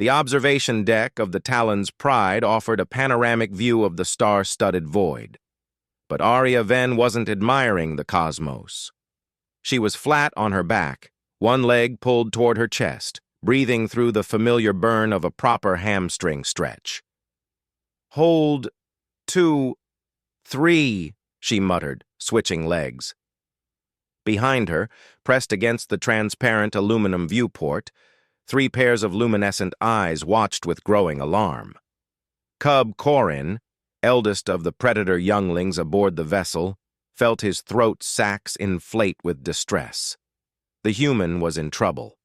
The observation deck of the Talon's Pride offered a panoramic view of the star-studded void. But Arya Ven wasn't admiring the cosmos. She was flat on her back, one leg pulled toward her chest, breathing through the familiar burn of a proper hamstring stretch. "Hold, 2, 3, she muttered, switching legs. Behind her, pressed against the transparent aluminum viewport, 3 pairs of luminescent eyes watched with growing alarm. Cub Corin, eldest of the predator younglings aboard the vessel, felt his throat sacs inflate with distress. The human was in trouble.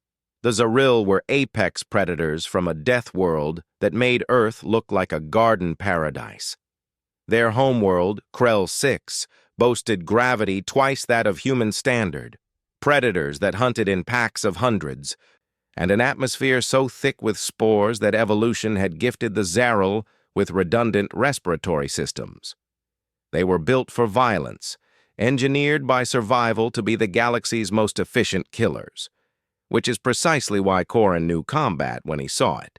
The Zaril were apex predators from a death world that made Earth look like a garden paradise. Their homeworld, Krell 6, boasted gravity twice that of human standard, predators that hunted in packs of hundreds, and an atmosphere so thick with spores that evolution had gifted the Zaril with redundant respiratory systems. They were built for violence, engineered by survival to be the galaxy's most efficient killers, which is precisely why Corin knew combat when he saw it.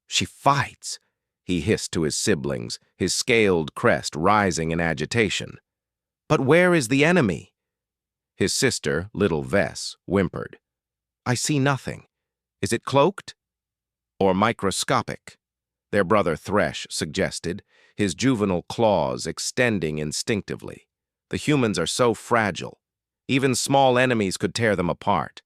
"She fights," he hissed to his siblings, his scaled crest rising in agitation. "But where is the enemy?" His sister, little Vess, whimpered. "I see nothing. Is it cloaked? Or microscopic?" Their brother Thresh suggested, his juvenile claws extending instinctively. The humans are so fragile. Even small enemies could tear them apart.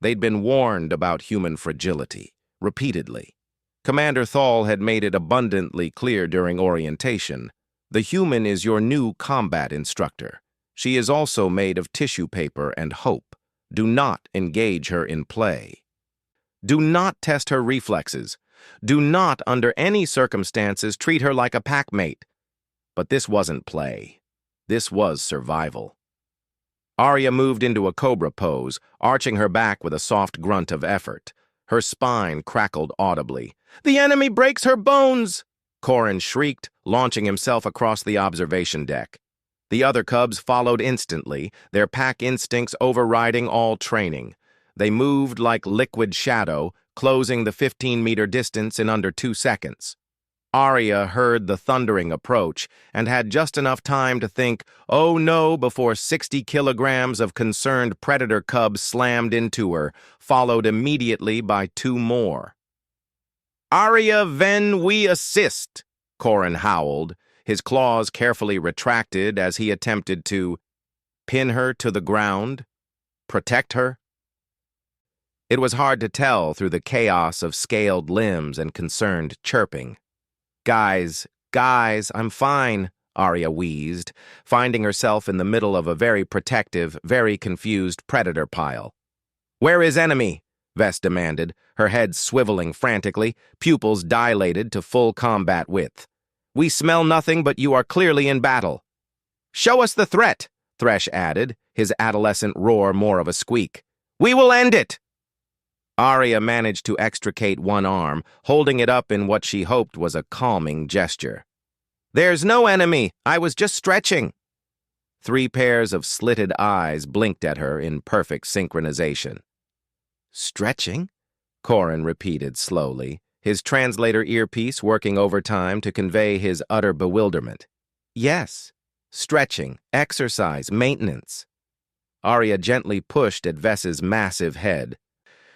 They'd been warned about human fragility, repeatedly. Commander Thal had made it abundantly clear during orientation. The human is your new combat instructor. She is also made of tissue paper and hope. Do not engage her in play. Do not test her reflexes. Do not, under any circumstances, treat her like a packmate. But this wasn't play. This was survival. Arya moved into a cobra pose, arching her back with a soft grunt of effort. Her spine crackled audibly. "The enemy breaks her bones!" Corin shrieked, launching himself across the observation deck. The other cubs followed instantly, their pack instincts overriding all training. They moved like liquid shadow, closing the 15-meter distance in under 2 seconds. Arya heard the thundering approach and had just enough time to think, "Oh no," before 60 kilograms of concerned predator cubs slammed into her, followed immediately by 2 more. "Arya Ven, we assist," Corin howled, his claws carefully retracted as he attempted to pin her to the ground, protect her. It was hard to tell through the chaos of scaled limbs and concerned chirping. Guys, I'm fine," Arya wheezed, finding herself in the middle of a very protective, very confused predator pile. "Where is enemy?" Vess demanded, her head swiveling frantically, pupils dilated to full combat width. "We smell nothing, but you are clearly in battle." "Show us the threat," Thresh added, his adolescent roar more of a squeak. "We will end it!" Arya managed to extricate one arm, holding it up in what she hoped was a calming gesture. "There's no enemy. I was just stretching." 3 pairs of slitted eyes blinked at her in perfect synchronization. "Stretching?" Corin repeated slowly, his translator earpiece working overtime to convey his utter bewilderment. "Yes, stretching, exercise, maintenance." Arya gently pushed at Vess's massive head,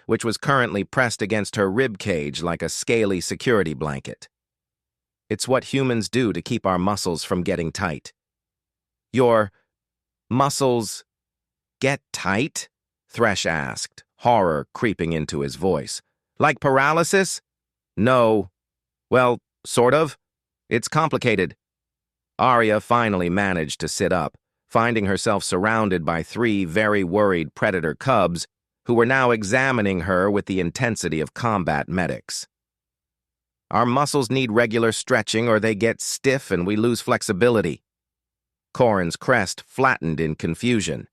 which was currently pressed against her rib cage like a scaly security blanket. "It's what humans do to keep our muscles from getting tight." "Your muscles get tight?" Thresh asked, horror creeping into his voice. "Like paralysis?" "No. Well, sort of. It's complicated." Arya finally managed to sit up, finding herself surrounded by 3 very worried predator cubs who were now examining her with the intensity of combat medics. "Our muscles need regular stretching or they get stiff and we lose flexibility." Corin's crest flattened in confusion.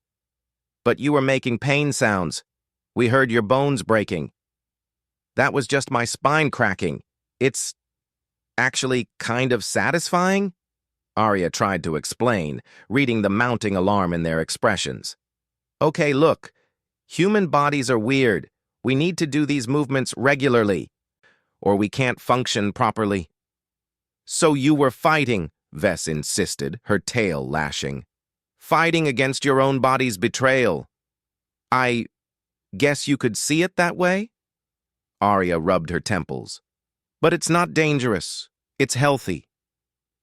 "But you were making pain sounds. We heard your bones breaking." "That was just my spine cracking. It's actually kind of satisfying," Arya tried to explain, reading the mounting alarm in their expressions. "Okay, look. Human bodies are weird. We need to do these movements regularly. or we can't function properly." "So you were fighting," Vess insisted, her tail lashing. "Fighting against your own body's betrayal." "I guess you could see it that way?" Arya rubbed her temples. "But it's not dangerous. It's healthy."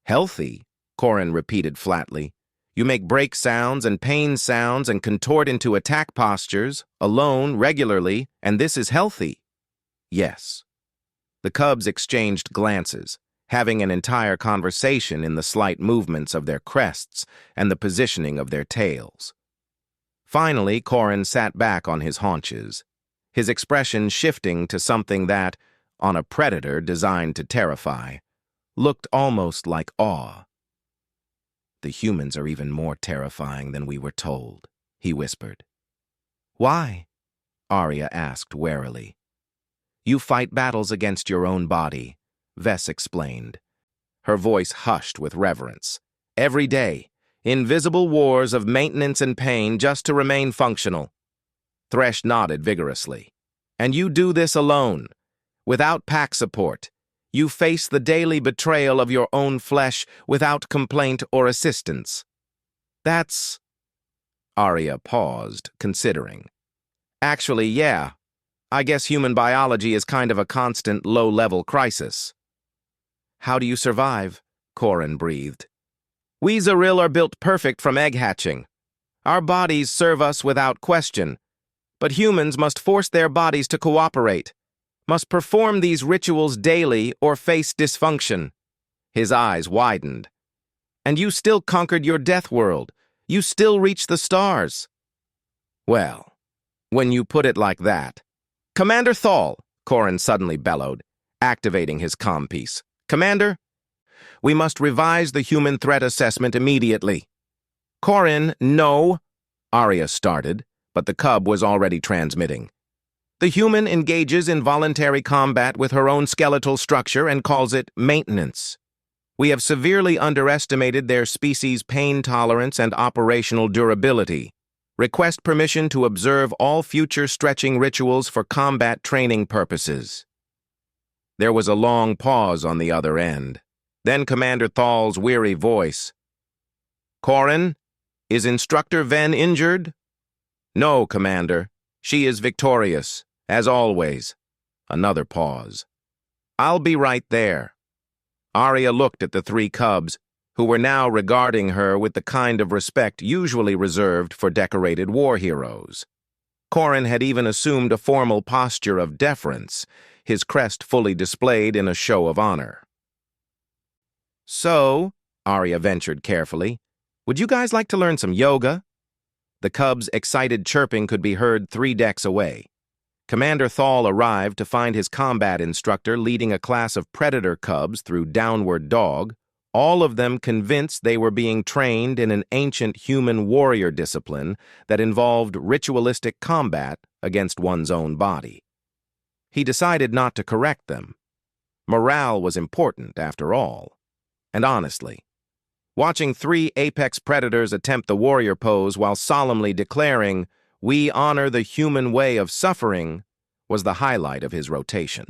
"Healthy?" Corin repeated flatly. "You make break sounds and pain sounds and contort into attack postures, alone, regularly, and this is healthy." "Yes." The cubs exchanged glances, having an entire conversation in the slight movements of their crests and the positioning of their tails. Finally, Corin sat back on his haunches, his expression shifting to something that, on a predator designed to terrify, looked almost like awe. "The humans are even more terrifying than we were told," he whispered. "Why?" Arya asked warily. "You fight battles against your own body," Vess explained, her voice hushed with reverence. "Every day, invisible wars of maintenance and pain just to remain functional." Thresh nodded vigorously. "And you do this alone, without pack support. You face the daily betrayal of your own flesh without complaint or assistance." "That's—" Arya paused, considering. "Actually, yeah. I guess human biology is kind of a constant low-level crisis." "How do you survive?" Corin breathed. "We Zaril are built perfect from egg hatching. Our bodies serve us without question. But humans must force their bodies to cooperate, must perform these rituals daily or face dysfunction." His eyes widened. "And you still conquered your death world. You still reached the stars." "Well, when you put it like that—" "Commander Thal," Corin suddenly bellowed, activating his comm piece. "Commander, we must revise the human threat assessment immediately." "Corin, no," Arya started, but the cub was already transmitting. "The human engages in voluntary combat with her own skeletal structure and calls it maintenance. We have severely underestimated their species' pain tolerance and operational durability. Request permission to observe all future stretching rituals for combat training purposes." There was a long pause on the other end. Then Commander Thal's weary voice. "Corin, is Instructor Ven injured?" "No, Commander. She is victorious, as always." Another pause. "I'll be right there." Arya looked at the three cubs, who were now regarding her with the kind of respect usually reserved for decorated war heroes. Corin had even assumed a formal posture of deference, his crest fully displayed in a show of honor. "So," Arya ventured carefully, "would you guys like to learn some yoga?" The cubs' excited chirping could be heard 3 decks away. Commander Thal arrived to find his combat instructor leading a class of predator cubs through Downward Dog, all of them convinced they were being trained in an ancient human warrior discipline that involved ritualistic combat against one's own body. He decided not to correct them. Morale was important, after all. And honestly, watching 3 apex predators attempt the warrior pose while solemnly declaring, "We honor the human way of suffering," was the highlight of his rotation.